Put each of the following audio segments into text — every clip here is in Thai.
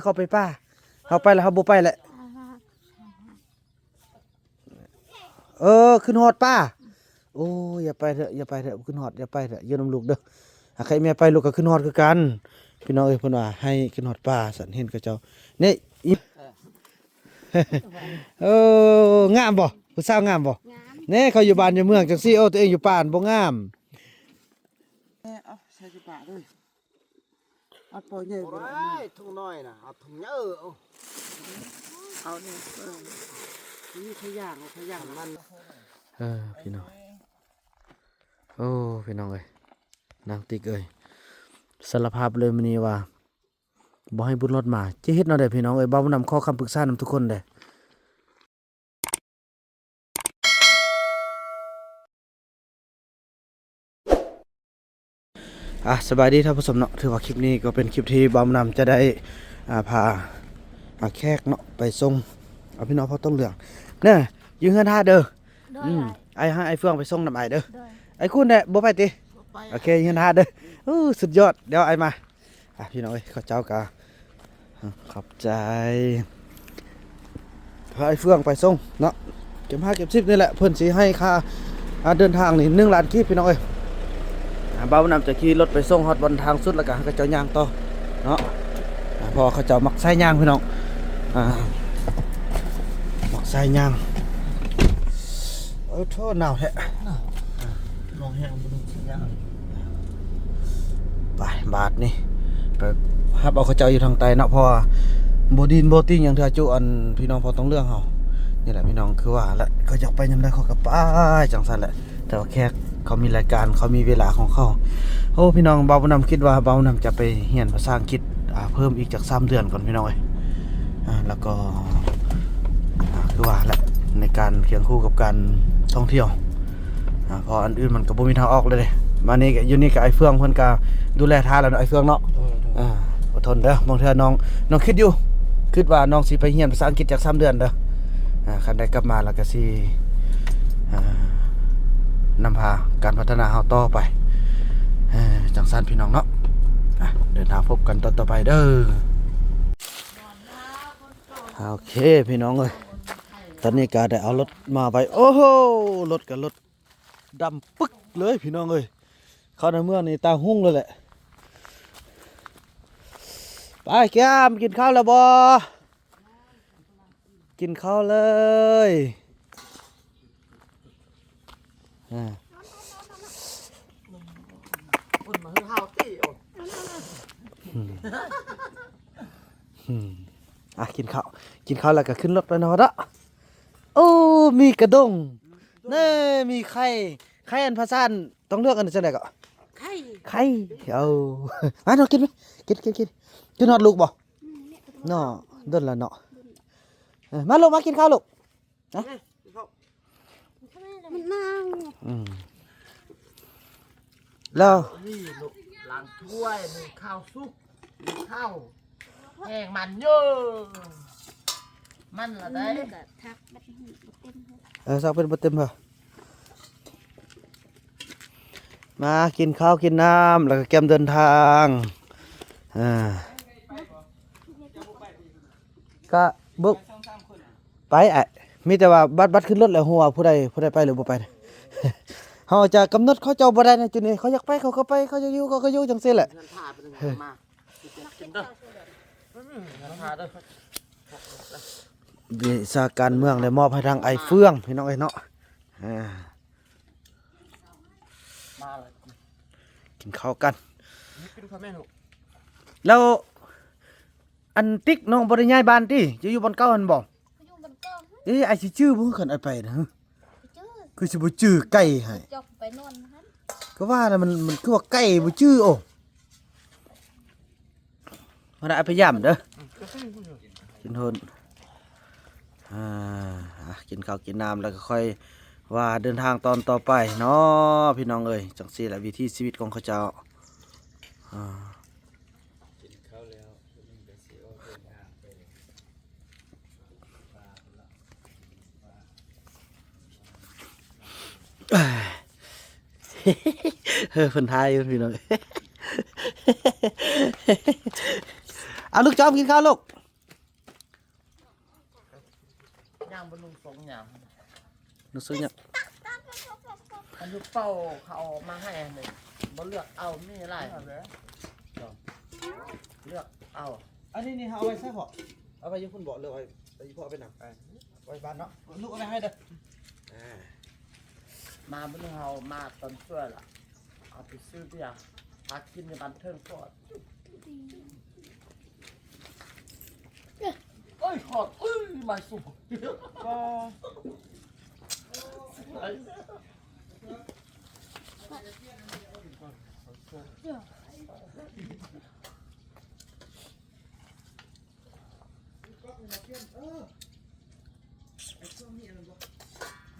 เข้าไปป้าเขาไปแล้วเขาบ่ไปแหละขึ้นฮอดป้าโอ้อย่าไปเถอะอย่าไปเถอะขึ้นฮอดอย่าไปเถอะยืนนำลูกเด้อใครแม่ไปลูกก็ขึ้นฮอดคือกันพี่น้องเอ้ยเพิ่นว่าให้ขึ้นฮอดป้าสันเห็นกับเจ้านี่งามบ่ผู้สาวงามบ่แน่เขาอยู่บ้านอยู่เมืองจังซี่ตัวเองอยู่ป่านบ่งามเอาใส่กระเป๋าด้วยเอาปล่อยใหญ่ไปทุ่งน้อยน่ะเอาทุ่งเยอะเอาเนี่ยนี่ขย่างเอาขย่างมันพี่น้องโอ้พี่น้องเอ้ยนางติ๊กเอ้ยสารภาพเลยมื้อนี้ว่าบ่ให้บุญรถมาจะเฮ็ดแนวใดพี่น้องเอ้ยบ่าวนำข้อคำปรึกษานำทุกคนเด้สบายดีท่านผู้ชมเนาะถือว่าคลิปนี้ก็เป็นคลิปที่บ่าวนำจะได้พาแขกเนาะไปส่งเอาพี่น้องพอต้องเหลืองเนี่ยอยู่เฮือนท่าเด้อไอ้เฟื่องไปส่งนำไอ้เด้อไอ้คุณเนี่ยบ่ไปติโอเคเฮือนท่าเด้อสุดยอดเดี๋ยวไอ้มาพี่น้องเอ้ยเขาเจ้ากะขอบใจพาไอ้เฟื่องไปส่งเนาะเก็บ5 เก็บ 10นี่แหละเพิ่นสิให้ค่าเดินทางนี่1 ล้านกีบพี่น้องเอ้ยเบานำจะขี่รถไปส่งฮอดบนทางสุดแล้วก็เขาเจ้าย่างต่อเนาะพอเขาเจ้ามักใส่ย่างพี่น้องมักใส่ย่างโทษหนาวแท้ลองแห้งบุญขย่างไปบาทนี่ไปฮับเอาเขาเจ้าอยู่ทางใต้เนาะเพราะบ่ดินบ่ติ้งอย่างเธอจุอันพี่น้องพอต้องเรื่องเฮานี่แหละพี่น้องคือว่าแล้วเขาอยากไปยามใดเขาก็ไปจังซั่นแหละแต่ว่าแขกเขามีรายการเขามีเวลาของเขาพี่น้องเบานำคิดว่าเบานำจะไปเรียนภาษาอังกฤษเพิ่มอีกจาก3 เดือนก่อนพี่น้องแล้วก็คือว่าแหละในการเคียงคู่กับการท่องเที่ยวพออันอื่นมันก็บ่มีทางออกเลยมานี่อยู่นี่กับไอ้เฟื่องเพิ่นก็ดูแลท่าแล้วไอ้เฟื่องเนาะอดทนเด้อบางเทื่อน้องคิดอยู่คิดว่าน้องสิไปเรียนภาษาอังกฤษจาก3 เดือนเด้อคันได้กลับมาแล้วก็สินำพาการพัฒนาเฮาต่อไปจังซั่นพี่น้องเนาะเดินทางพบกันตอนต่อไปเด้อโอเคพี่น้องเอ้ยตอนนี้ก็ได้เอารถมาไปโอ้โหรถกับรถดำปึ๊กเลยพี่น้องเอ้ยเข้าในเมืองนี่ตาหุ้งเลยแหละไปแก้มกินข้าวแล้วบ่กินข้าวเลยมาฮือเฮาตี้กินข้าวแล้วก็ขึ้นรถไปนอนละโอ้มีกระด้งนี่มีไข่อันภาษาต้องเลือกอันจะไหนก็ไข่มาเนาะกินไหมกินฮอดลูกบ่เนาะเดินละเนาะมาลูกมากินข้าวลูกนะมันนั่งแล้วนี่ลูกล้างถ้วยนึ่งข้าวสุกข้าวแห้งมันเยอะมันละได้ทักบัดนี้เต็มสักเป็นบ่เต็มเหรอมากินข้าวกินน้ำแล้วก็แกมเดินทางก็บุกไปมีแต่ว่าบัดขึ้นรถแล้วหัวผู้ใดไปหรือบ่ไปเฮาจะกำหนดเขาเจ้าบ่ได้นะจุดนี้เขาอยากไปเขาก็ไปเขาจะอยู่เขาก็อยู่จังซี่แหละวิชาการเมืองได้มอบให้ทางไอ้เฟื่องพี่น้องเอ้ยเนาะกินข้าวกันแล้วอันติ๊กน้องบ่ได้ย้ายบ้านติจะอยู่บ้านเก่าหั่นบ่ไอ้สิชื่อบ่คันไอ้ไปนะคือสิบ่ชื่อไก่ให้จบไปนอนหั่นก็ว่าน่ะมันคือว่าไก่บ่ชื่อโอ้มาได้พยายามเด้อกินโทนกินข้าวกินน้ำแล้วก็ค่อยว่าเดินทางตอนต่อไปเนาะพี่น้องเอ้ยจังซี่แหละวิถีชีวิตของเขาเจ้ากินข้าวแล้วก็สิออกเดินทางไปเพิ่นทายอยู่พี่น้อง เอาลูกจอมกินข้าวลูก ย่างบรรลุสงอย่าง หนูซื้อเนี่ย อันนี้เป้าเขาเอามาให้หนึ่งบ่เลือกเอาไม่อะไรเลือกเอา อันนี้นี่เอาไว้ใช่พอเอาไปยังคุณบอกเลยเอาไปพ่อเอาไปหนังไว้บ้านเนาะลูกเอาไปให้เด้อ มาบรรลุเขามาตอนช่วยล่ะเอาไปซื้อเบียร์พักกินในบันเทิงก่อนเอ้ยขอดมาสุกก็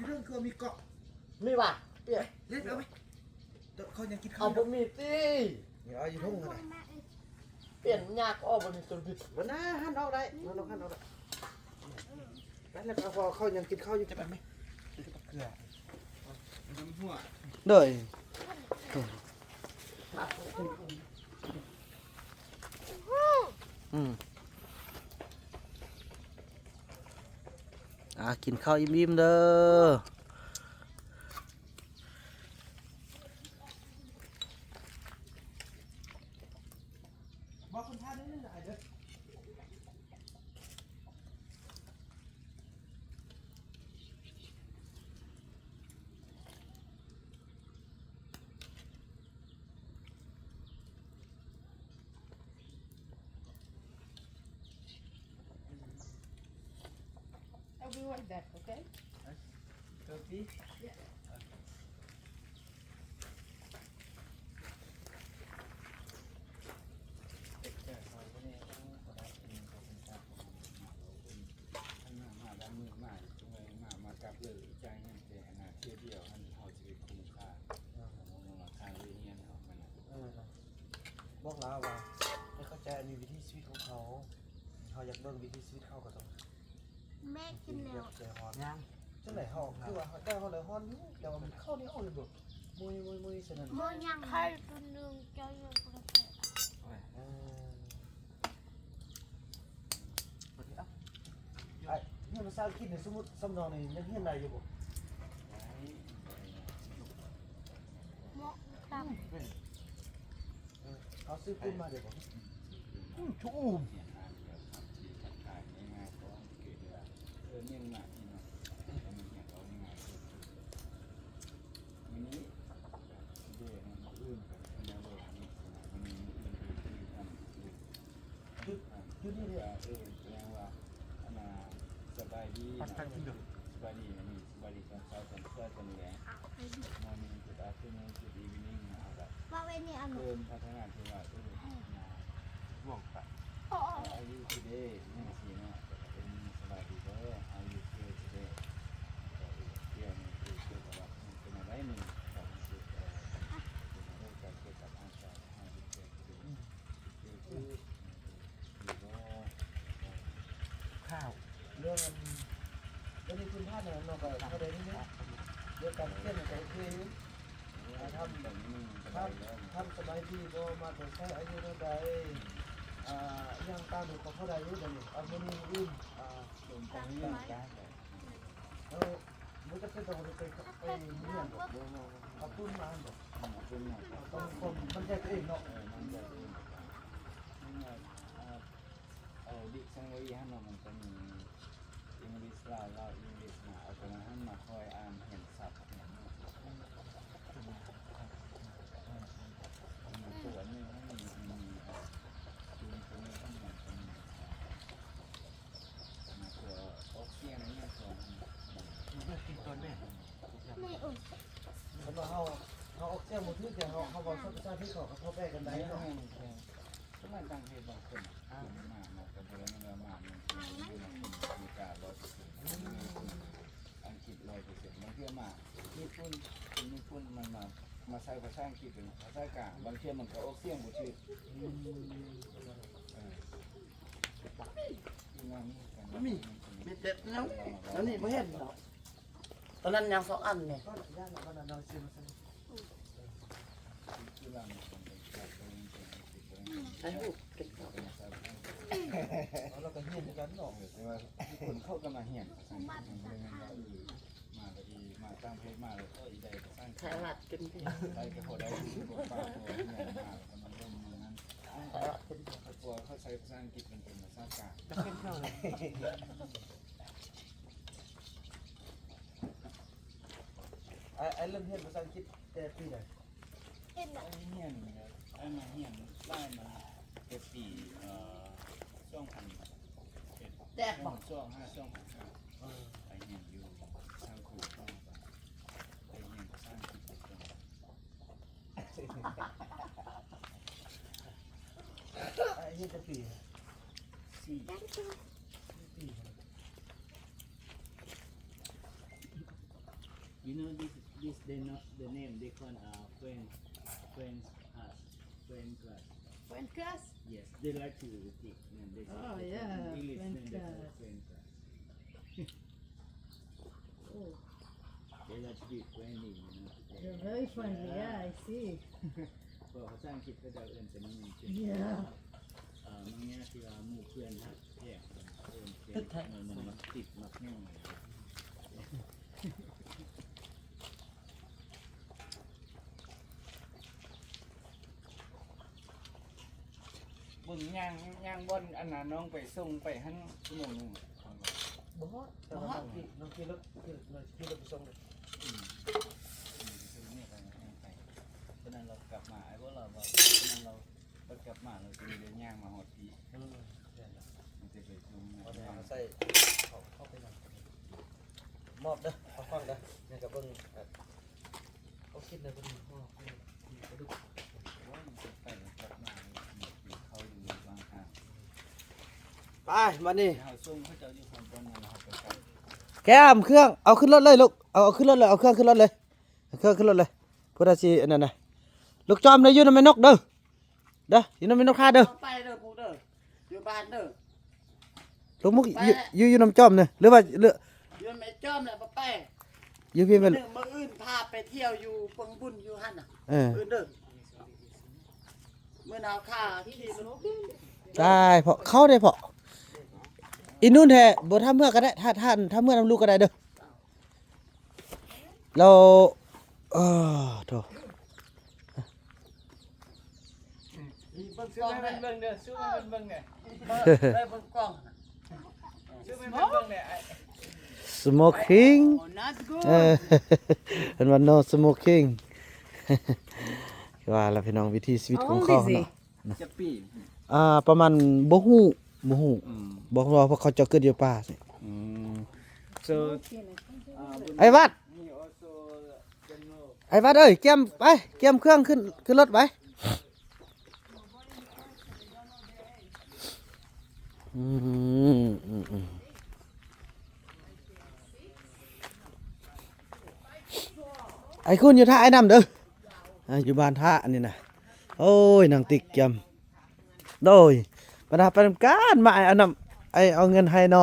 เรื่องคือมีเกาะ มีว่ะเปีย เล่นเอาไหมเขายังกินข้า เอา ว บ่มีตี เดี๋ยวเอาอยู่ทุ่งกัน เปลี่ยนยากอ้อบ่มีจนผิด วันหน้าหันเอาได้หันเอาได้แล้วพอเขายังกินข้าวอยู่จะไปไหมเกลือเด้อกินข้าวอิ่มๆเด้อบอกคุณท่านนิดหน่อยเด้อบอกแล้วว่าให้เข้าใจมีวิธีชีวิตของเขาอยากเบิ่งวิธีชีวิตเขาก็ต้อง แม่กินแล้ว ใจฮอนย่างจังไหนเขาคือว่าได้เขาเลยฮอนอยู่แต่ว่ามันเข้านี่เอาเลยบ่มุยฉะนั้น โมยังใครตัวหนึ่งเจ้ายังประเสริฐ ไอ้เนี่ยภาษาอังกฤษเนี่ยสมมุติสำนองนี่ยังเฮียนได้อยู่บ่ เหมาะตัง เขาซื้อปืนมาเดี๋ยวบ่ชูมอยู่นี่เนี่ย สบายดีสบายดีนี่สบายดีตอนเช้าตอนเช้าตอนแลงมอร์นิ่งจุดอาทิตย์นึงจุดอีวินิ่งนะครับ ว่าเวนี่อัน เพิ่มพัฒนาที่ว่าบอกไปอายุ today นี่สิเนาะเป็นสบายดีเด้ออายุ today เที่ยวนี่คือเกี่ยวกับว่าเป็นอะไรหนึ่งของสุดเป็นเรื่องการเกี่ยวกับอาชาอายุคือข้าวเรื่องอันนี้คุณพาดเนี่ยเนาะก็เขาได้นี่เรื่องการเต้นก็คือทำแบบนี้ทำสบายดีบ่มาแต่ใช้อายุเท่าใดยังตามอยู่กับเท่าใดอยู่บัดนี้เอามื้อนี้อื่นลงตรงนี้ได้ มันจะเป็นตัวไปเนี่ยขอบคุณมาบ่ เป็นหน่อย ต้องคนมันแยกตัวเองเนาะ มันจะดิกชันนารีฮันมันจะมีอังกฤษลาวอังกฤษมาเอาตรงนั้นมาคอยอ่านเห็นศัพท์เนี่ยตัวนี้ให้มีตรงนี้ต้องเหมือนกันมาตัวออกเสียงนี่ส่วน กินก่อนแม่ ไม่อุ่น สำหรับเขาออกเสียงหมดทุกอย่างเขาบอกภาษาที่เขาแปลกันได้ ได้ เนาะ ก็มันดังเหตุบางคนมากับเรื่องเรามามีการร้อยเปอร์เซ็นต์อังกฤษ100%บางทีมาญี่ปุ่นมันมาใช้ภาษาอังกฤษเป็นภาษากลางบางทีมันก็ออกเสียงบ่ชื่อมีเด็ดแล้วแล้วนี่ไม่เห็นหรอกตอนนั้นยัง2 อันเนี่ย ก็ย่างมันเราซื้อมา คือเราเป็นคนเป็น ใช้หูเก็บ เป็น เราก็เฮียนกันเนาะ แต่ว่าคนเข้ากันมาเหียนมาก็ดีมาตั้งเพชรมาแล้วก็อีใดก็สร้าง ไทยรัฐกันพี่ ได้ก็พอได้ตัวป้าตัวเหียนมาแล้วก็มาเริ่มมือนั้น ไทยรัฐกัน ตัวเข้าใช้ภาษาอังกฤษมันเป็นภาษากลาง จะขึ้นเข้าเลยไอ้เริ่มเรียนภาษาอังกฤษแต่ปีไหน เอ็น ไอ้เหียนไอ้มาเหียนได้มาเป็นปีช่วงพัน แตกบอก ช่วง5 ไอ้เหียนอยู่ทางขู่ก็ไอ้เหียนสร้างกิจกรรม ไอ้เรียนแต่ปี สี่ You know this they not the name they call friends friends class. Friend class? Yes, they like to repeat. And they Oh, they yeah, in English friend then they call class. friend class. Oh, They like to be friendly, you know. they're very friendly. Yeah, I see. เพราะภาษาอังกฤษเขาจะเอื่นเป็นมันเป็น Yeah. มันเนี่ยคือหมู่เพื่อนฮักแยกเอื่นเป็นมันมักติดมักยุ่งบึงย่างบนอันนั้นน้องไปส่งไปหั่นชั่วโมงนึง บ่ฮอดแต่ว่าน้องขี่รถไปส่งเลย ฉะนั้นเรากลับมาไอ้พวกเราบอกฉะนั้นเรากลับมาเราจะเดินย่างมาหอดพีมันจะไปชุ่ม เอาเนี่ยใส่เข้าไปหน่อยมอบเด้อเอาฟังเด้อเนี่ยกับเบิ่งเขาคิดเลยเบิ่งเขาดู ว่ามันจะไปกลับมาเขาอยู่บางทาง ไปมานี่ เขาส่งเขาจะอยู่คนต้นนั้นเขาไปกลับ แก้มเครื่องเอาขึ้นรถเลยลูกเอาขึ้นรถเลยเอาเครื่องขึ้นรถเลยเครื่องขึ้นรถเลยพุทธชีอันนั้นน่ะลูกจอมเลยอยู่นำแม่นกเด้ออยู่นำแม่นกท่าเด้อ ไปเด้อปูเด้ออยู่บ้านเด้อ ลูกมุกอยู่นำจอมเนี่ยหรือว่าเลือ อยู่แม่จ้อมแหละบ่ไป อยู่พี่เป็น มื้ออื่นพาไปเที่ยวอยู่เปิงบุญอยู่หั่นน่ะ เออ อื่นเด้อมื้อหนาวค่าที่มัน ได้เพราะเข้าได้เพราะอีนู่นแท้บ่ถ้าเมื่อก็ได้ถ้าเมื่อนำลูกก็ได้เด้อเราโธ่ เบิ่ง ซื้ ก อ ล้อง ไป ได้ เบิ่งเด้อซื้อไปเบิ่งเนี่ย ได้เบิ่งกล้อง ซื้อไปเบิ่งเนี่ย smoking Oh not good เห็นว่า no smoking ว่าแล้วพี่น้องวิถีชีวิตของเขาเนาะ จะปี ประมาณบ่ฮู้ อืม บอกว่าเพราะเขาเจะเกิดอยู่ป่าสิ so ไอ้วัด he also don't know ไอ้วัดเอ้ยเกียมไปเกียมเครื่องขึ้นรถไปไอ้คุณอยู่ท่าไอ้นำเด้ออยู่บ้านท่าอันนี้นะโอ้ยนางติกเกียมโดยบรรดาไปทำการมาไอ้นำไอ้เอาเงินให้นอ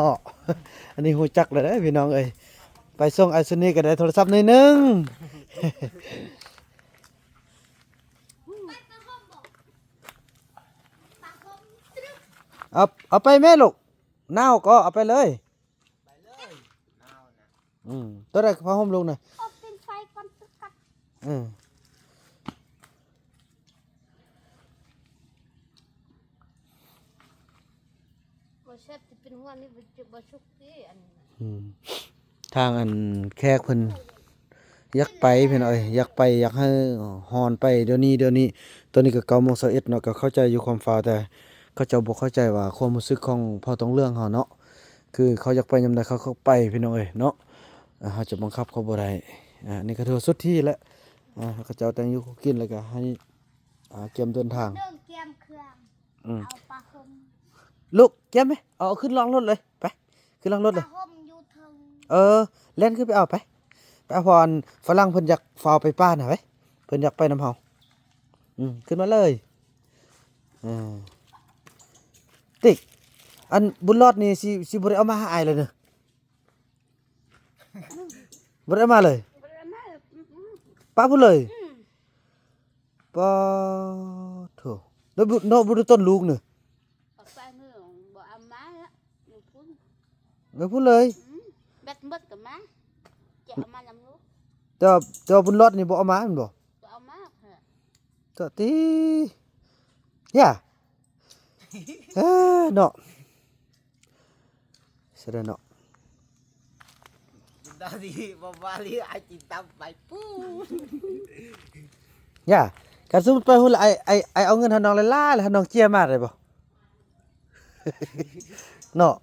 อันนี้หูจักเลยได้อพี่น้องเอ้ยไปส่งไอ้ซุนี่ก็ได้โทรศัพท์หน่อยหนึง เอาไปแม่ลูกเน่าก็เอาไปเลยตัวใดผ้าห่มลูกน่ะ เอาเป็นไฟก่อนสักกัด อืม บ่เช็ดที่เป็นหัวนี่บ่จุบ่ชุกติอันนี้ ทางอันแขกเพิ่นอยากไปพี่น้อยอยากไปอยากให้ฮอนไปเดี๋ยวนี้ตัวนี้ก็9:21เนาะก็เข้าใจอยู่ความฟ้าวแต่เขาเจ้าบ่เข้าใจว่าความรู้สึกของพ่อต้องเรื่องเฮาเนาะคือเขาอยากไปยามใดเขาไปพี่น้องเอ้ยเนาะเฮาจะบังคับเขาบ่ได้นี่ก็ถือว่าสุดที่แล้วเขาเจ้าแต่งอยู่กินแล้วก็ให้เตรียมเดินทาง เรื่องเกมเครื่องเอาปลาห่ม ลูกเตรียมไหมเอาขึ้นรองรถเลยไปขึ้นรองรถ ป เล ลาย ห่มอยู่เทึง เล่นขึ้นไปเอาไปเอาพรฝรั่งเพิ่นอยากฟาวไปป้านน่ะไปเพิ่นอยากไปน้ำเฮาขึ้นมาเลยติ๊กอันบุญรอดนี่สิบ่ได้เอามาให้อายเลยเด้อบ่ได้เอามาเลยป้าพูดเลยป้าโถแล้วบุญต้นลูกเด้อ ปักใส่มือ อยู่พุ่น ไปพูดเลย แบตหมดกับมาจะเอามาลำลูก แต่ว่าบนรถนี่บ่เอามาแม่นบ่ จะเอามาเหอะ เจ้าติย่าเนาะเสยเด้อเนาะ ตอนนี้บ่ว่าลีไอ้จิตตามไปปู้ ย่ากันสมมุติไปหุ่นละไอเอาเงินให้น้องหลายๆแล้วให้น้องเจียมาได้บ่ เนาะ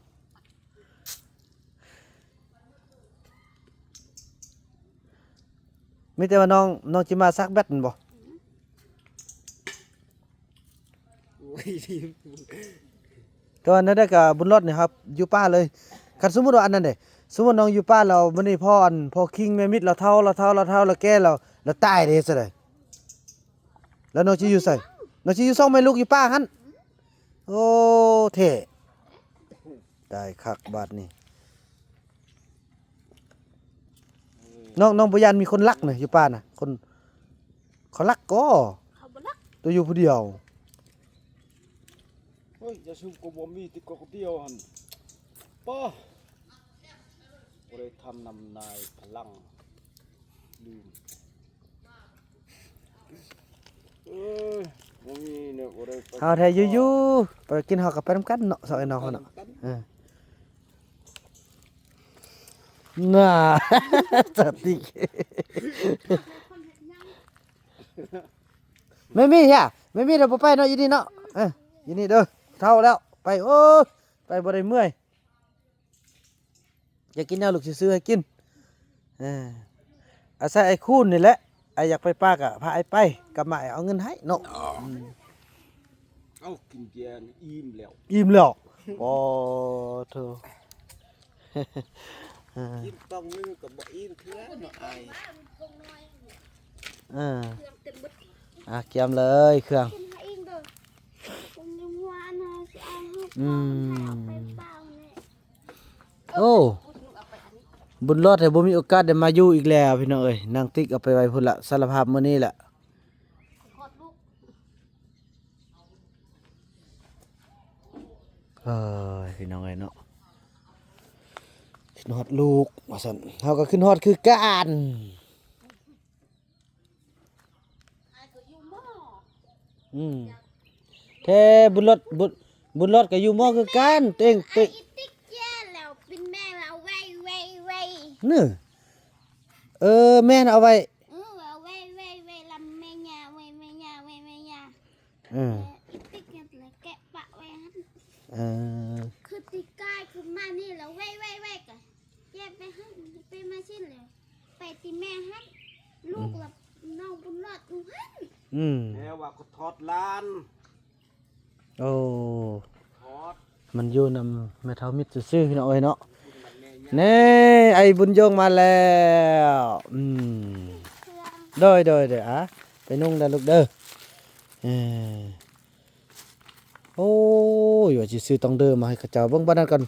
มีแต่ว่าน้องสิมาซักแบตนั่นบ่ โอ้ยที แต่ว่านั่นได้ก็บุญรอดนี่ครับอยู่ป้าเลยคันสมมุติว่าอันนั้นเด้สมมุติน้องอยู่ป้าเรามื้อนี้พ่อคิงแม่มิดเราเฒ่าเราแก่เราตายเด้ซะได้แล้วน้องสิอยู่ไสน้องสิอยู่ซ่องแม่ลูกอยู่ป้าหั่นโอ้เท่ได้คักบาดนี้น้องบ่ยันมีคนรักน่ะอยู่ป้าน่ะคนเขารักก็ เขาบ่รัก ตัวอยู่ผู้เดียว เฮ้ยจะชุบกบมีติดกบเดียวหันป้าบ่ได้ทำนำนายพลังลืมบ่มีเนี่ยบ่ได้ไป เฮาแท้อยู่ๆไปกินข้าวกับไปนำกันเนาะสองไอ้น้องเขาเนาะน่า สติไม่มีฮะไม่มีเดี๋ยวบ่ไปเนาะอยู่นี่เนาะอยู่นี่เด้อเท่าแล้วไปโอ้ยไปบ่ได้เมื่อยอยากกินแนวลูกสิซื้อให้กินอาศัยไอ้คูนนี่แหละไอ้อยากไปปากอ่ะพาไอ้ไปกับมาไอ้เอาเงินให้เนาะ เอ้ากินเบียร์นี่อิ่มแล้ว อิ่มแล้วโอ้เธอ กินต้องนึงก็บ่อิ่มเทื่อเนาะไอ้ คงน้อย เออ เครื่องเต็มหมด เกียมเลยเครื่อง กินให้เองเด้อคงยังหวานนะสิเอาให้ อื เอา ม ไปเปล่าเนี่ย โอ้ เอาไปอันนี้ บุญรอดให้บ่มีโอกาสได้มาอยู่อีกแล้วพี่น้องเอ้ยนางติ๊กเอาไปไว้พุ่นละสารภาพมื้อนี้แหละ คลอดลูก เอ้ยพี่น้องเอ้ยเนาะขึ้นฮอดลูกว่าซั่นเฮาก็ขึ้นฮอดคือกัน ไอ้ก็อยู่หม้อ แท้บุญรอดก็อยู่มอคือกันเต็ง ไอ้อีติ๊กแย่แล้วเป็นแม่แล้วไว้ นี่แม่นเอาไว้ เอาไว้ลำแม่ยาไว้แม่ยาเออ อีติ๊กเนี่ยเลยแกะปะไว้ฮั่น เออ คือตีกายคือมานี่แล้วไว้กันแยกไปฮั่นไปมาชิ้นเลยไปตีแม่ฮั่นลูกกับน้องบุญรอดอูฮั่น แม่ว่าก็ทอดลาน โอ้ ทอด มันอยู่นำแม่เฒ่ามิตรซื่อๆพี่น้องเอ้ยเนาะแน่ไอ้บุญยงมาแล้วเครื่อง โดยไปนุ่งได้ลูกเด้อเออโอ้ยว่าสิซื้อตองเด้อมาให้เขาเจ้าเบิ่งบ่นั้นก่อน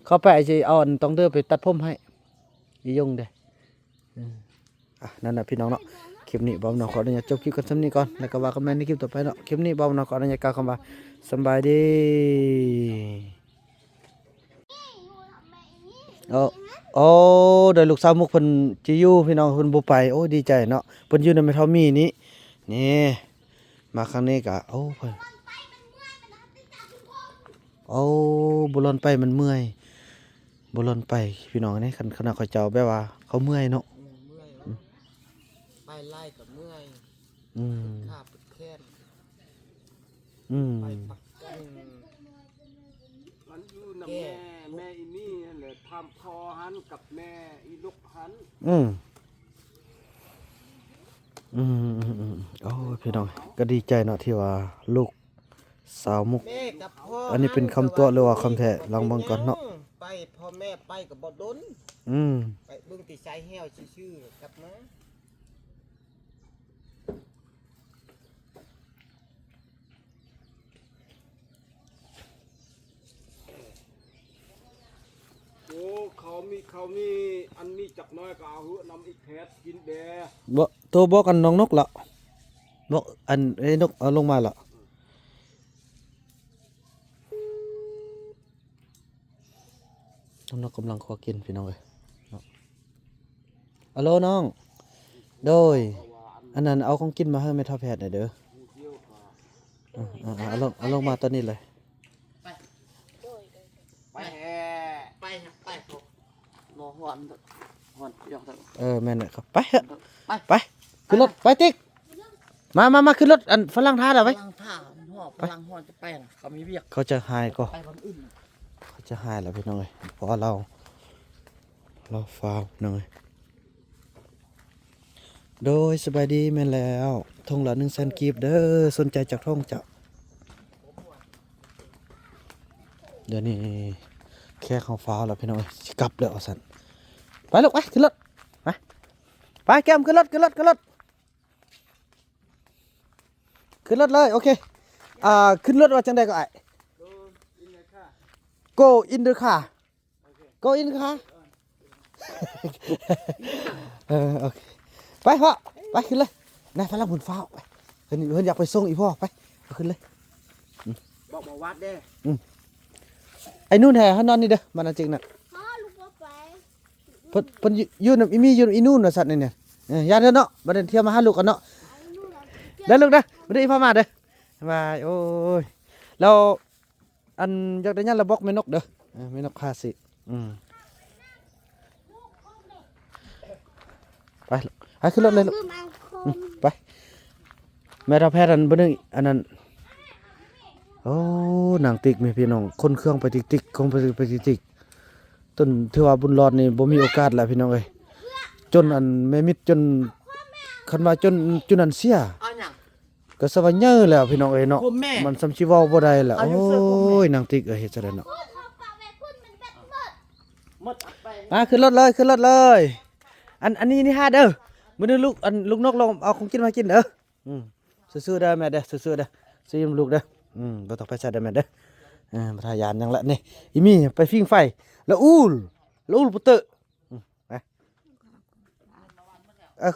เขาไปสิเอาอันตองเด้อไปตัดผมให้อียงเด้นั่นน่ะพี่น้องเนาะคลิปนี้บ่าวน้องขออนุญาตจบคลิปกันส่ำนี้ก่อนแล้วก็ว่ากันใหม่ในคลิปต่อไปเนาะคลิปนี้บ่าวน้องขออนุญาตกล่าวคำว่าสำบายดี โอ้โดยลูกสาวมุกเพิ่นจิอยู่พี่น้องเพิ่นบ่ไปโอ้ดีใจเนาะเพิ่นอยู่ในแม่เฒ่ามีนี้นี่มาครั้งนี้ก็โอ้เพิ่นโอ้บ่ลอนไปมันเมื่อยบ่ลอนไปพี่น้องนี่คันเขาเจ้าแบบว่าเขาเมื่อยเนาะ เมื่อยไปไล่กับเมื่อย อืม ขาปวดแค้น ไปปักกัน มันอยู่นำแม่อีนี่นั่นแหละทำพอหันกับแม่อีลูกหัน อืมโอ้ยพี่น้องก็ดีใจเนาะที่ว่าลูกสาวมุก แม่กับพ่อ อันนี้เป็นคำตัวหรือว่าคำแท้ลองเบิ่งก่อนเนาะ ไปพ่อแม่ไปกับบ่ดน อืม ไปเบิ่งที่ชายแห้วชื่อๆกลับมาโอ้เขามีอันนี้จักน้อยก็เอาหือนำอีกแพทกินแด บ่ตัวบอกกันน้องนกละบอกอันไอ้นกเอาลงมาละ น้องกำลังขอกินพี่น้องเลยเนาะฮัลโหลน้องโดยอันนั้นเอาของกินมาให้แม่ทัพแพทย์หน่อยเด้อเอาลงมาตอนนี้เลย ไปบ่ฮ้อนยอก แม่นน่ะครับไปเถอะ ไป ขึ้นรถไปติ๊กมาขึ้นรถอันฝรั่งท่าแล้วไว้ พลังท่ามันหอบพลังฮ้อนจะไปน่ะเขามีเวียก เขาจะหายก็ ไปวันอื่น เขาจะหายแล้วพี่น้องเอ้ยเพราะเราฟาวน้องเอ้ยโดยสบายดีแม่นแล้วทงละ100,000กีบเด้อสนใจจากท่องเจ้าเดี๋ยวนี้แค่เขาฟาวแล้วพี่น้องเอ้ยสิกลับแล้วสั่นไปลูกไปขึ้นรถไปแก้มขึ้นรถขึ้นรถเลยโอเคขึ้นรถว่าจังใดก็ไอ้ go in the car go in the car โอเคไปพ่อไปขึ้นเลยนายพลังบุญฟ้าไปเพิ่นอยากไปส่งอีพ่อไปเอาขึ้นเลย บอกบ่วัดเด้ ไอ้นู่นแห่เขานอนนี่เด้อมันจริงน่ะ พ่อลูกบ่ไป เพิ่นอยู่นำอีนู่นน่ะสัตว์นี่เนี่ยยาเด้อเนาะบ่ได้เที่ยวมาหาลูกกันเนาะ ไอ้นู่นน่ะ แล้วลูกเด้อบ่ได้อีพ่อมาเด้อบายโอ้ยแล้วอันอยากได้ยันระบอกแม่นกเด้อแม่นกคาสิไปขึ้นรถเลยลูก คือมันคม ไปแม่ทัพแพทย์อันบ่นึงอันนั้นโอ้นางติ๊กแม่พี่น้องคนเครื่องไปติ๊กของไปติ๊กต้นถือว่าบุญรอดนี่บ่มีโอกาสแล้วพี่น้องเอ้ยจนอันแม่มิตรจนคันว่าจนอันเสีย เอาหยัง ก็สวรรค์เยอะแล้วพี่น้องเอ้ยเนาะ คุณแม่ มันสำชิเว้าบ่ได้แล้ว เอา โอ อยู่เสื้อคุณแม่ ้ยนางติ๊กเฮ็ดจังได๋เนาะ พูดเขาปากแม่พูดมันแบบหมด หมดอัดไป ขึ้นรถเลยอันนี้นี่ฮะเด้อมื้อนี้ลูกนกลงเอาของกินมากินเด้อซื่อๆเด้อแม่เด้อซื่อๆเด้อซื้อลูกเด้อบ่ต้องไปใส่เด้อแม่เด้อมาทายานยังละนี่อีมี่ไปฟิงไฟแล้วอูลปุตเตอร์ไป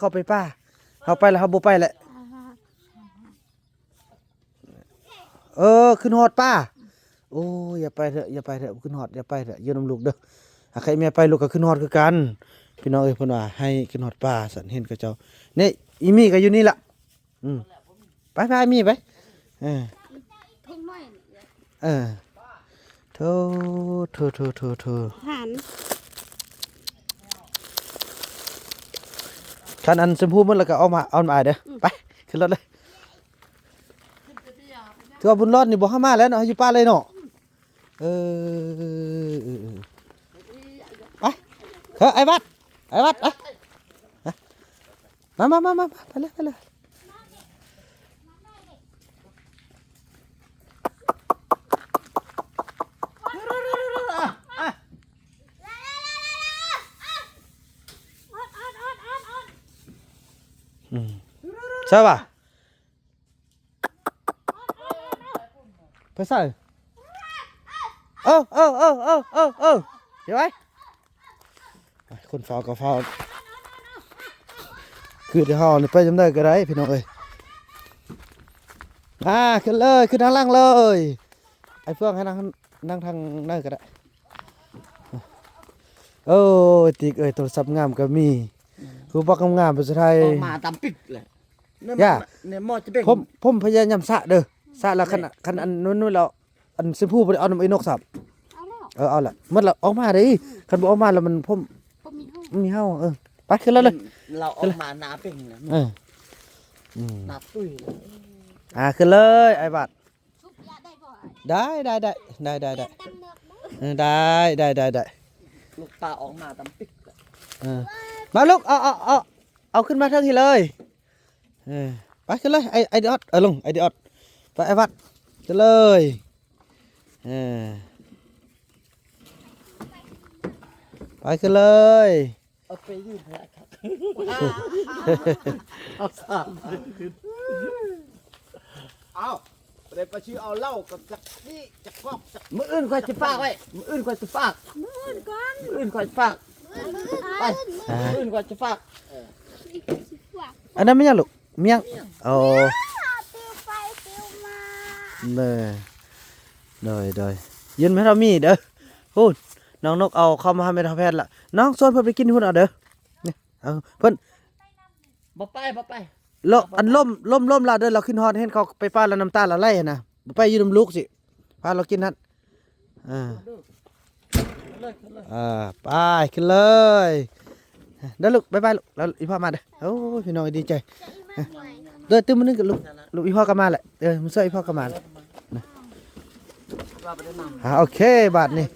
เข้าไปป้าเฮาไปแล้วเฮาบ่ไปแล้วขึ้นฮอดป้าโอ้ยอย่าไปเถอะขึ้นฮอดอย่าไปเถอะอยู่นำลูกเด้อหากใครแม่ไปลูกก็ขึ้นฮอดคือกันพี่น้องเอ้ยเพิ่นว่าให้ขึ้นฮอดป้าสันเห็นกับเจ้านี่อีมี่ก็อยู่นี่ล่ะไปมี่ไปทุ่งน้อยนี่ โธ่ หัน คันอันชมพูมันแล้วก็เอามาเด้อไปขึ้นรถเลยถือว่าบุญรอดนี่บ่เข้ามาแล้วเนาะอยู่ป้าเลยเนาะไปไอ้วัดไปมาไปเลยใช่ป่ะไปใส่เดี๋ยวไว้คนเฝ้าก็เฝ้าคือเดี๋ยวเฮานี่ไปจำได้ก็ได้พี่น้องเอ้ยขึ้นเลยขึ้นทางล่างเลยไอ้เฟื่องให้นั่งทางนั่นก็ได้โอ้ติ๊กเอ้ยโทรศัพท์งามก็มีคือบอกงามๆภาษาไทย ออกมาตามปิดเลย ย่า เนี่ยหมอจะเป็น ผมพยายามสะเด้อสะแล้วคันอันนู้นเราอันสิพูบ่ได้เอาน้ำไอ้นกสับ เอาแล้ว เอาละมันละออกมาเด้คันบ่ออกมาแล้วมันผม บ่มีห้อง มีเฮาไปขึ้นแล้วเลย เราออกมาหนาเป็นนะ หนาตุ้ยเลย ขึ้นเลยไอ้บัด ทุกอยางได้บ่ ได้ ตั้งเลิกบ่ ได้ ลูกตาออกมาตามปิดเลย มาลูกเอาขึ้นมาเทิงที่เลยไปขึ้นเลยไอเดียดลงไอเดียดไปไอ้บัดขึ้นเลยไปขึ้นเลย เอาไปยืดแล้วครับเอาสามเอาเดี๋ยวไปชื่อเอาเหล้ากับจักนี่จักกอกจักมืออื่นคอยจะฝากไว้มืออื่นคอยจะฝากมืออื่นคอยจะฝากไปมืออื่นคอยจะฝาก อันนั้นไม่ยังลูกเมียงโอ้ ติวไปติวมา เลยยืนไม่เท่ามีเด้อพูด น้องนกเอาเข้ามาให้แม่ทัพแพทย์ละน้องชวนเพิ่นไปกินพุ่นเอาเด้อนี่เอาเพิ่น บ่ไป ลมอันล่มลาเด้อเราขึ้นฮอดเห็นเขาไปป้าแล้วน้ำตาละไหลนะบ่ไปอยู่นำลูกสิพาเรากินนั่นไปขึ้นเลยเด้อลูกบ๊ายบายลูกแล้วอีพ่อมาเด้อโอ้ยพี่น้องดีใจ จะอีมาหน่อย เด้อตื่นมานึงกับลูกอีพ่อก็มาแหละมื้อเช้าอีพ่อก็มาแล้ว ว่าบ่ได้นำ โอเคบาดนี้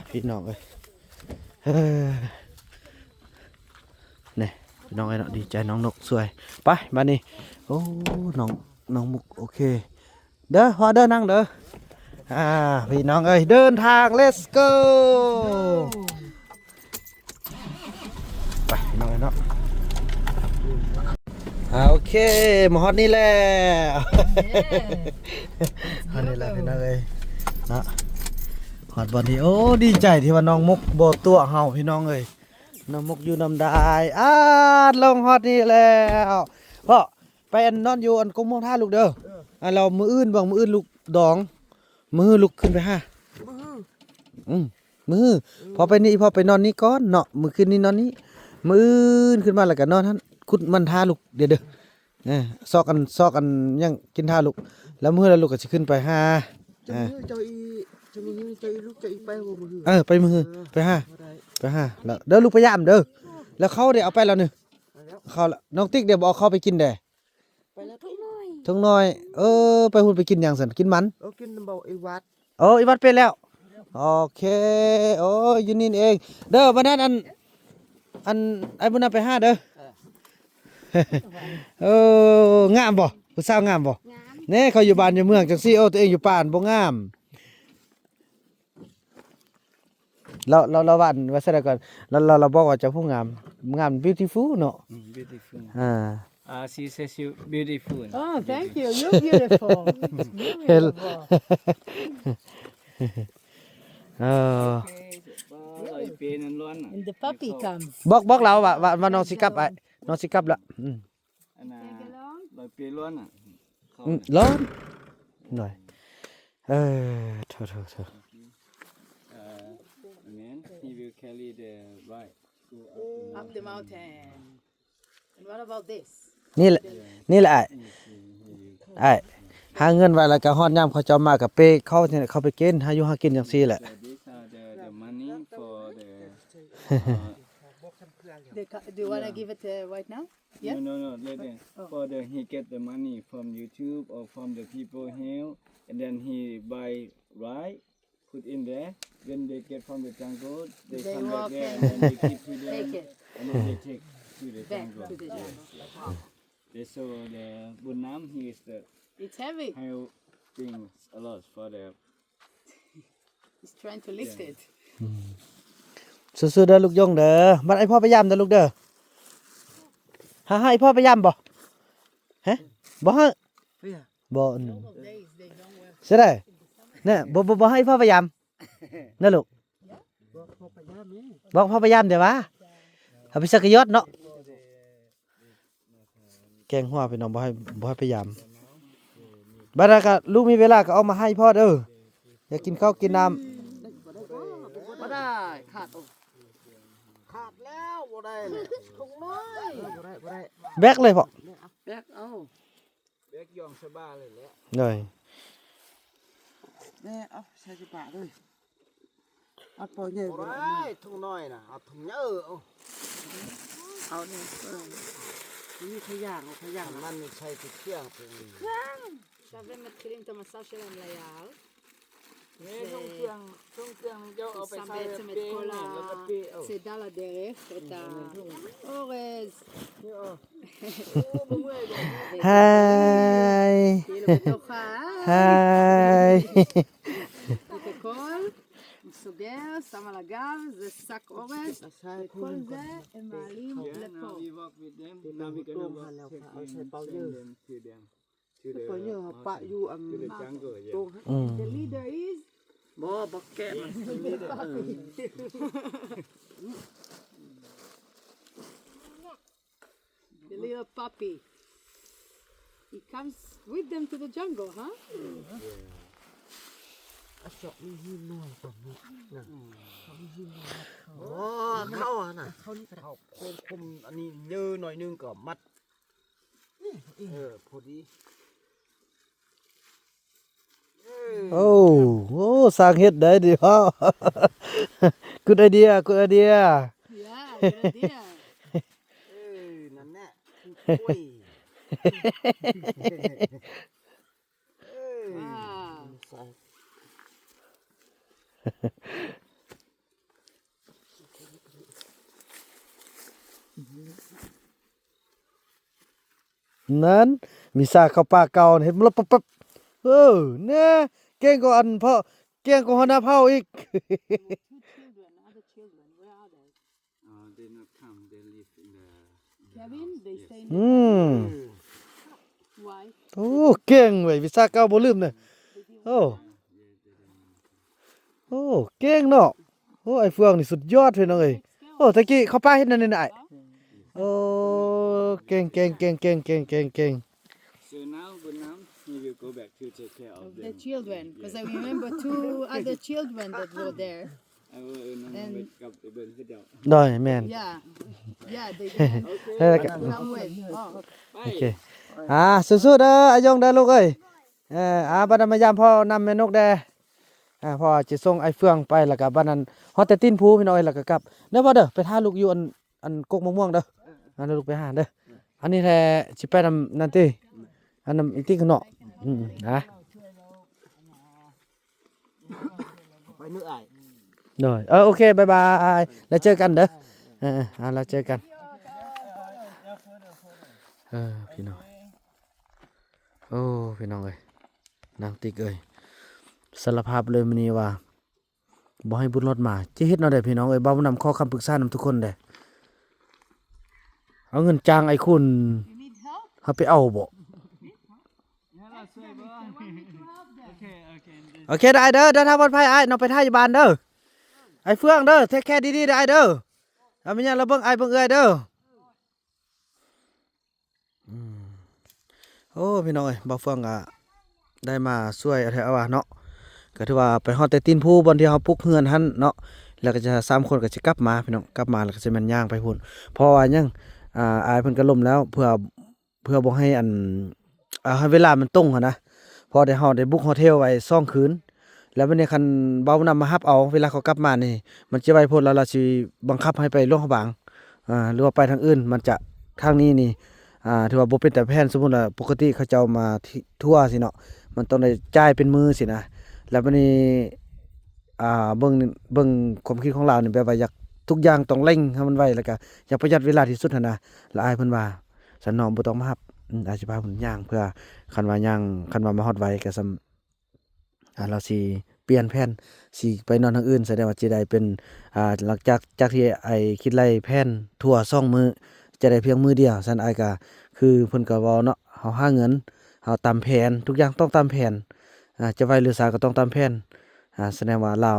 พี่น้องเอ้ยนี่พี่น้องเอ้ยเนาะดีใจน้องนกสวยไปบาดนี้โอ้น้องมุกโอเคเด้อพอเด้อนั่งเด้อพี่น้องเอ้ยเดินทาง let's go ไปพี่น้องเอ้ยเนาะโอเคมาฮอดนี่แล้วฮอดนี่แล้วพี่น้องเอ้ยเนาะฮอดบ่นี้โอ้ดีใจที่ว่าน้องมุกบ่ตัวเฮาพี่น้องเอ้ยน้องมุกอยู่นำได้ลงฮอดนี่แล้วพ่อไปอันนอนอยู่อันกุมมองท่าลูกเด้อเรามื้ออื่นบ่มื้ออื่นลูกดองมื้อลุกขึ้นไปหามื้อพอไปนี่พอไปนอนนี่ก่อนเนาะมื้อคืนนี้นอนนี่มื้ออื่นขึ้นมาแล้วก็นอนหั่นขุดมันท่าลูกเด้อซอกกันยังกินท่าลูกแล้วมื้อแล้วลูกก็สิขึ้นไปหาเจ้ามีเจ้าอีลูกเจ้าอีไปบ่มือ ไปมื้อไปหาแล้วเด้อลูกพยายามเด้อแล้วเขาได้เอาไปแล้วนึเขาน้องติ๊กเดี๋ยวบ่เอาเข้าไปกินเด้ ไปแล้วทุกน้อย ทุ่งน้อยไปหุ่นไปกินหยังซั่นกินมัน กินน้ำเบาไอ้วัด อีวัดเป็นแล้วโอเคโอ้ยอยู่นี่เองเด้อวันนั้นอันไอ้บุญน่ะไปหาเด้องามบ่ผู้สาวงามบ่ งาม แน่เขาอยู่บ้านอยู่เมืองจังซี่ตัวเองอยู่ป่านบ่งามเราว่าซะแล้วก่อนเราบอกว่าเจ้าผู้งาม beautiful เนาะ beautiful she says you beautiful Oh, thank you. You're beautiful. You're beautiful. เป็นนั่นร้อน And the puppy comes. บอกเราว่าน้องสิกลับไอ้น้องสิกลับละอันน่ะลอยเปร้อนร้อนหน่อยโทษ and then he will carry the ride Up the mountain. And what about this? นี่แหละไอ้หาเงินไว้แล้วก็ฮอดยามเขาเจ้ามากับเป้เขาไปกินหาอยู่หากินจังซี่แหละ so these are the money for the Do you want to give it right now? Yeah? no later for the he get the money from YouTube or from the people here and then he buy ride put in there when they get from the jungle they come back walk there and and then they keep to them Take it and then they take to the back jungle to the jungle. they so the Bunam he is the It's heavy. helping a lot for the He's trying to lift it. สู้ๆเด้อลูกยงเด้อบัดไอ้พ่อพยายามเด้อลูกเด้อให้พ่อพยายามบ่ฮะบ่ฮะ เฮ้ย บ่ Days they don't wear. ใช่ได้เนี่ยบ่ให้พ่อพยายามเด้อลูก บอกพอไปย่าแม่ บอกพ่อพยายามเดี๋ยวว่าเอาไปสักยอดเนาะแกงหัวพี่น้องบ่ให้พยายามบัดนั้นก็ลูกมีเวลาก็เอามาให้พ่อเด้ออยากกินข้าวกินน้ำ บ่ได้ขาดแล้วบ่ได้ทุกน้อยบ่ได้ แบกเลยพ่อ แบกเอา เด็กยอมสบายเลยแหละ เลย แม่เอาใส่ปากเลยเอาปล่อยใหญ่บ่ได้ทุกน้อยน่ะเอาถุงเยอะเอานี่นี่ขย่างมันใช้เครื่องเป็น עכשיו הם מתחילים את המסע שלהם ליער. นี่ช่องเครื่องเจ้าเอาไป שם ใส่ בעצם את เป้ง כל แล้วก็เป้เอา הצידה לדרך, את האורז, ไฮ כאילו בתוך ההר, ไฮ את הכל, הוא סוגר, שם על הגב, זה שק אורז, וכל זה הם מעלים לפה. we walk with them now we gonna walk send them to them to the ปล่อยเยอะปะอยู่อัน to the jungle ตรง The leader is บ่บักแกะมัน the little puppy. He comes with them to the jungle, huh? เจาะมีหินหน่วยก่อนนี่นะเขามีหินหน่วยโอ้เข้าอ่ะนะเข้านี่เข้าคมอันนี้เยอะหน่อยนึงก็มัดพอดี โอ้โหสร้างเฮ็ดได้ดิพ่อ good idea good idea Yeah, good idea. นั่นแหละคือกล้วย Wow. ใส่ นั้นมีซากเข้าป่าเก่าเห็นมันปั๊บเนี่ยเก่งกว่าอันพ่อเก่งกว่าหัวหน้าเผ่าอีก Two children, other children, where are they? They not come. They live in the. Kevin, they stay in อื the ม Why? โอ้เก่งเว้ยวิซาเก่าบ่ลืมเนี่ยโอ้โอ้เก่งเนาะโอ้ไอ้เฟืองนี่สุดยอดเพิ่นน้องเอ้ยโอ้ตะกี้เขาป้าเฮ็ดนั่นนี่น่ะไอ้โอ้เก่ง So now, but now he will go back to take care of The them. children, because I remember two other children that were there. I will And- wake up the bed without. ได้แม่น Yeah, yeah, they didn't ได้แล้วก็ come with. Oh, โอเคสู้ๆเด้ออายงเด้อลูกเอ้ยบัดนั้นมายามพ่อนำแม่นกแดพ่อจะส่งไอ้เฟืองไปแล้วก็บัดนั้นฮอดแต่ตีนภูพี่น้อยแล้วก็กลับเด้อบ่เด้อไปท่าลูกอยู่อันกกมะม่วงเด้อเด้อลูกไปหาเด้ออันนี้แท้สิไปนำนั่นติอันนำอีกติข้างนอกนะ ไปเนื้อไอ้ เด้อโอเคบ๊ายบายแล้วเจอกันเด้อแล้วเจอกันพี่น้องโอ้พี่น้องเอ้ยนางติ๊กเอ้ยสารภาพเลยมื้อนี้ว่าบ่ให้บุญรอดมาจิเฮ็ดแนวใดพี่น้องเอ้ยบ่าวนำขอคำปรึกษานำทุกคนเด้เอาเงินจ้างไอ้คุณเฮาไปเอาบ่ โอเคได้เด้อเดินทางปลอดภัยไอ้น้องไปท่าอยู่บ้านเด้อไอ้เฟืองเด้อเทคแคร์ดีๆได้เด้อเอาไม่งั้นเราเบิ่งไอ้เบิ่งเอ้ยเด้อโอ้พี่น้องเอ้ยบ่าวเฟืองก็ได้มาช่วยอะไรเอาว่าเนาะก็ถือว่าไปฮอดแต่ตีนภูบอนที่เฮาปลุกเฮือนหั่นเนาะแล้วก็จะ3คนก็สิกลับมาพี่น้องกลับมาแล้วก็สิแม่นย่างไปพุ่นเพราะว่ายังอายเพิ่นก็ล้มแล้วเพื่อบ่ให้ให้เวลามันตรงหั่นนะพอได้เฮาได้บุกโฮเทลไว้2คืนแล้ววันนี้คันเบานำมารับเอาเวลาเขากลับมานี่มันจะไว้พุ่นแล้วเราสิบังคับให้ไปโรงพยาบาลหรือว่าไปทางอื่นมันจะทางนี้นี่ถือว่าบ่เป็นแต่แผนสมมุติว่าปกติเขาเจ้ามาทั่วสิเนาะมันต้องได้จ่ายเป็นมือสินะแล้ววันนี้เบิ่งความคิดของเรานี่แบบว่าอยากทุกอย่างต้องเร่งให้มันไวแล้วก็อยากประหยัดเวลาที่สุดหั่นนะแล้วอายเพิ่นว่าสันน้องบ่ต้องมารับอาจสิพาเพิ่นย่างเพื่อคันว่ามาฮอดไวก็ซำเราสิเปลี่ยนแผนสิไปนอนทางอื่นแสดงว่าสิได้เป็นหลังจากที่ไอ้คิดไล่แผนทั่ว2มื้อจะได้เพียงมื้อเดียวซั่นอ้ายก็คือเพิ่นก็เว้าเนาะเฮาหาเงินเฮาตามแผนทุกอย่างต้องตามแผนจะไวหรือช้าก็ต้องตามแผนแสดงว่าเรา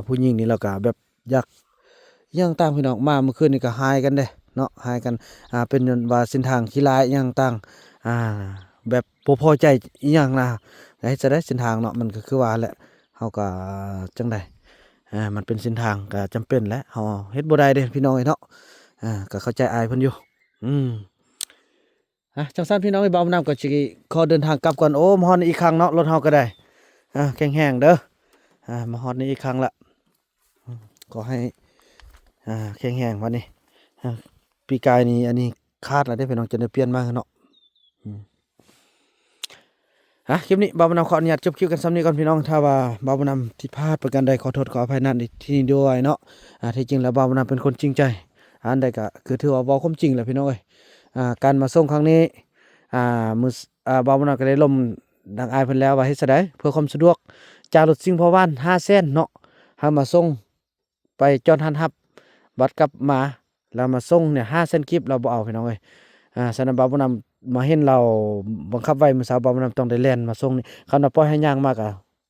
ผู้หญิงนี่เราก็แบบอยากย่างต่างพี่น้องมาเมื่อคืนนี่ก็หายกันเด้เนาะหายกันเป็นว่าเส้นทางขี้ร้ายย่างต่างแบบบ่พอใจอีหยังนะให้จะได้เส้นทางเนาะมันก็คือว่าแหละเฮาก็จังได๋มันเป็นเส้นทางก็จำเป็นแหละเฮาเฮ็ดบ่ได้เด้พี่น้องเนาะก็เข้าใจอายเพิ่นอยู่จังซั่นพี่น้องเบาน้ำก็สิขอเดินทางกลับก่อนโอ้มาฮอดอีกครั้งเนาะรถเฮาก็ได้แข็งแรงเด้อมาฮอดนี่อีกครั้งละขอให้แข็งแรงวันนี้ปีกายนี้อันนี้คาดแล้วได้พี่น้องจะได้เปลี่ยนมาเนาะคลิปนี้บ่าวนำขออนุญาตจบคลิปกันซ้ำนี้ก่อนพี่น้องถ้าว่าบ่าวนำผิดพลาดประการใดขอโทษขออภัยนั่นที่นี่ด้วยเนาะที่จริงแล้วบ่าวนำเป็นคนจริงใจอันใดก็คือถือว่าเว้าความจริงแหละพี่น้องเอ้ยการมาส่งครั้งนี้มื้อบ่าวนำก็ได้ล่มดังอายเพิ่นแล้วว่าเฮ็ดซะได้เพื่อความสะดวกจากรถซิ่งพอบ้าน500,000เนาะเฮามาส่งไปจอดหันรับบัดกลับมาแล้วมาส่งเนี่ย500,000กิบเราบ่เอาพี่น้องเอ้ยฉะนั้นบ่าวนำมาเห็นเราบังคับไว้มื้อเช้าบ่าวนำต้องได้แล่นมาส่งนี่คันว่าปล่อยให้ย่างมาก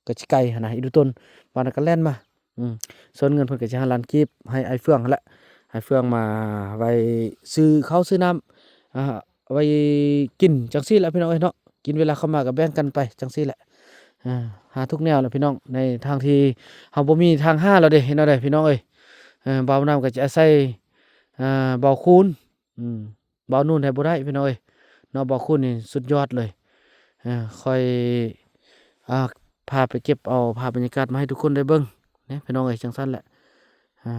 ก็สิไกลหั่นนะอีดูต้นบ่าวนั้นก็แล่นมาส่วนเงินเพิ่นก็สิ5ล้านกิบให้ไอ้เฟืองนั่นแหละให้เฟืองมาไว้ซื้อข้าวซื้อน้ำไว้กินจังซี่แหละพี่น้องเอ้ยเนาะกินเวลาเข้ามาก็แบ่งกันไปจังซี่แหละ หาทุกแนวแหละพี่น้องในทางที่เฮาบ่มีทางห้าแล้วเด้เห็นเอาได้พี่น้องเอ้ยเบาน้ำก็จะอาศัยเบาคูณเบานู่นให้บ่ได้พี่น้องเอ้ยเนาะเบาคูณนี่สุดยอดเลยค่อยพาไปเก็บเอาภาพบรรยากาศมาให้ทุกคนได้เบิ่งนะพี่น้องเอ้ยจังซั่นแหละ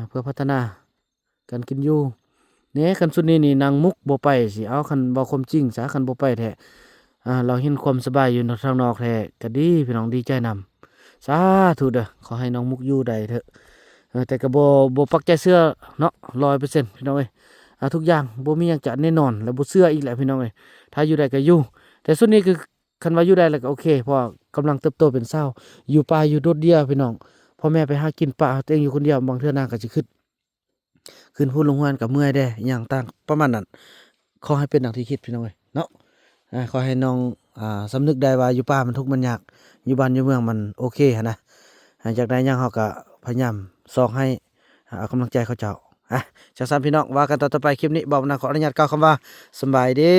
เพื่อพัฒนาการกินอยู่เนี่ยคันสุดนี้นี่นางมุกบ่ไปสิเอาคันเว้าความจริงซะคันบ่ไปแท้เราเห็นความสบายอยู่ทางนอกแท้ก็ดีพี่น้องดีใจนำสาธุเด้อขอให้น้องมุกอยู่ได้เถอะแต่ก็บ่ปักใจเชื่อเนาะ 100% พี่น้องเอ้ยทุกอย่างบ่มีหยังจะแน่นอนแล้วบ่เชื่ออีกแหละพี่น้องเอ้ยถ้าอยู่ได้ก็อยู่แต่สุดนี้คือคันว่าอยู่ได้แล้วก็โอเคเพราะกำลังเติบโตเป็นสาวอยู่ป่าอยู่โดดเดี่ยวพี่น้องพ่อแม่ไปหากินป่าตัวเองอยู่คนเดียวบางเทื่อนางก็สิขึ้นพูนลงห้วนกับเมื่อยแด้อหย่างต่างประมาณนั้นขอให้เป็นดังที่คิดพี่น้องเอ้ยเนาะขอให้น้องสำนึกได้ว่าอยู่ป่ามันทุกข์มันยากอยู่บ้านอยู่เมืองมันโอเคหั้นนะจากได้หยังเฮาก็พยายามสอกให้เอากำลังใจเขาเจ้าจาก3พี่น้องว่ากันต่อไปคลิปนี้บ่าวนาขออนุญาตกล่าวคำว่าสำบายดี